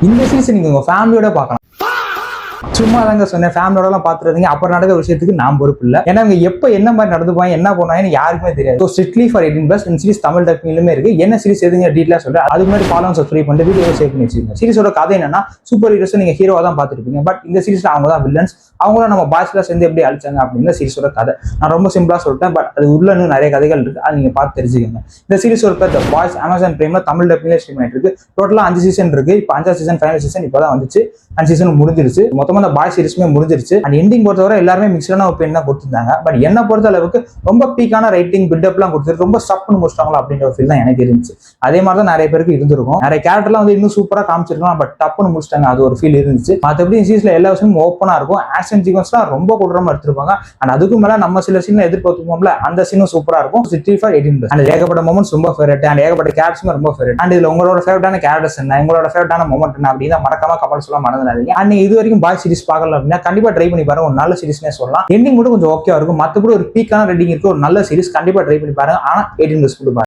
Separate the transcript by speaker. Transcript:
Speaker 1: இந்த சீசன் நீங்க உங்க ஃபேமிலியோட பார்க்கலாம். சும்மா தாங்க சொன்னேன், ஃபேமிலியோட பாத்துறதுங்க. அப்புறம் நடக்கிற விஷயத்துக்கு நான் பொறுப்பு இல்லை. ஏன்னா இவங்க எப்ப என்ன மாதிரி நடந்துப்பாங்க, என்ன பண்ணுவாங்கன்னு யாருக்குமே தெரியாது. ஸ்ட்ரிக்ட்லி ஃபார் 18+ இந்த சீரிஸ் தமிழ் டப்பிங்லுமே இருக்கு. என்ன சீரிஸ் எதுங்க டீட்டெயிலா சொல்றேன். அதுக்கு முன்னாடி ஃபாலோ சப்ஸ்கிரைப் பண்ணிட்டு வீடியோ சேவ் பண்ணி வச்சுக்கோங்க. சீரிஸோட கதை என்னன்னா, சூப்பர் ஹீரோஸ் நீங்க ஹீரோவா தான் பாத்துருப்பீங்க. பட் இந்த சீரிஸ்ல அவங்க தான் வில்லன்ஸ். அவங்களும் நம்ம பாய்ஸ்ல சேர்ந்து எப்படி அழிச்சாங்க அப்படின்னு சீரிஸோட கதை. நான் ரொம்ப சிம்பிளா சொல்லிட்டேன். பட் அது உள்ள இன்னும் நிறைய கதைகள் இருக்கு. அது நீங்க பார்த்து தெரிஞ்சுக்கோங்க. இந்த சீரிஸோட பேர் தி பாய்ஸ். அமேசான் பிரைம்ல தமிழ் டப்பிங்ல ஸ்ட்ரீம் ஆயிட்டு இருக்கு. டோட்டலா 5 சீசன் இருக்கு. இப்போ 5வது சீசன் ஃபைனல் சீசன் இப்பதான் வந்துச்சு. 5 சீசன் முடிஞ்சிருச்சு. மொத்தமா அந்த பாய்ஸ் சீரிஸ்மே முடிஞ்சிருச்சு. அண்ட் எண்டிங் பொறுத்தவரை எல்லாருமே மிக்ஸ்டான ஒப்பீனியன் தான் கொடுத்திருந்தாங்க. பட் என்ன பொறுத்த அளவுக்கு ரொம்ப பீக்கான ரைட்டிங் பில்டப்லாம் கொடுத்துருக்கு. ரொம்ப ஸ்டப்னு முடிச்சிட்டாங்களா அப்படின்ற ஒரு ஃபீல் தான் எனக்கு இருந்துச்சு. அதே மாதிரி தான் நிறைய பேருக்கு இருந்திருக்கும். நிறைய கேரக்டர்லாம் வந்து இன்னும் சூப்பரா காமிச்சிருக்கலாம். பட் டப்புன்னு முடிச்சிட்டாங்க. அது ஒரு ஃபீல் இருந்துச்சு. மற்றபடி சீரிஸ்ல எல்லா விஷயமும் ஓப்பனா இருக்கும். ஆக்ஷன் சீக்வன்ஸ்லாம் ரொம்ப கொடூரமா எடுத்திருப்பாங்க. அண்ட் அதுக்கும் மேல நம்ம சில சீன் எதிர்பார்த்துப்போம்ல, அந்த சீனும் சூப்பரா இருக்கும். 18+. அண்ட் ஏகப்பட்ட மொமெண்ட்ஸ் ரொம்ப ஃபேவரட். அண்ட் ஏகப்பட்ட கேரக்டர்ஸும் ரொம்ப ஃபேவரட். அண்ட் இதுல உங்களோட ஃபேவரட்டான கேரக்டர்ஸ் என்ன, உங்களோட ஃபேவரட்டான மொமெண்ட் என்ன அப்படின்னு மறக்காம கமெண்ட் சொல்ல மறந்துடாதீங்க. அண்ட் இது வரைக்கும் பாய் சீரிஸ் பார்க்கல அப்படின்னா கண்டிப்பா ட்ரை பண்ணி பாருங்க. ஒரு நல்ல சீரிஸ்னே சொல்லலாம். எண்டிங் மட்டும் கொஞ்சம் ஓகேவா இருக்கும். மற்றபடி ஒரு பீக்கான ரெட்டிங் இருக்கு. ஒரு நல்ல சீரிஸ் கண்டிப்பா ட்ரை பண்ணி பாருங்க. ஆனா 18+ கொடுப்பாங்க.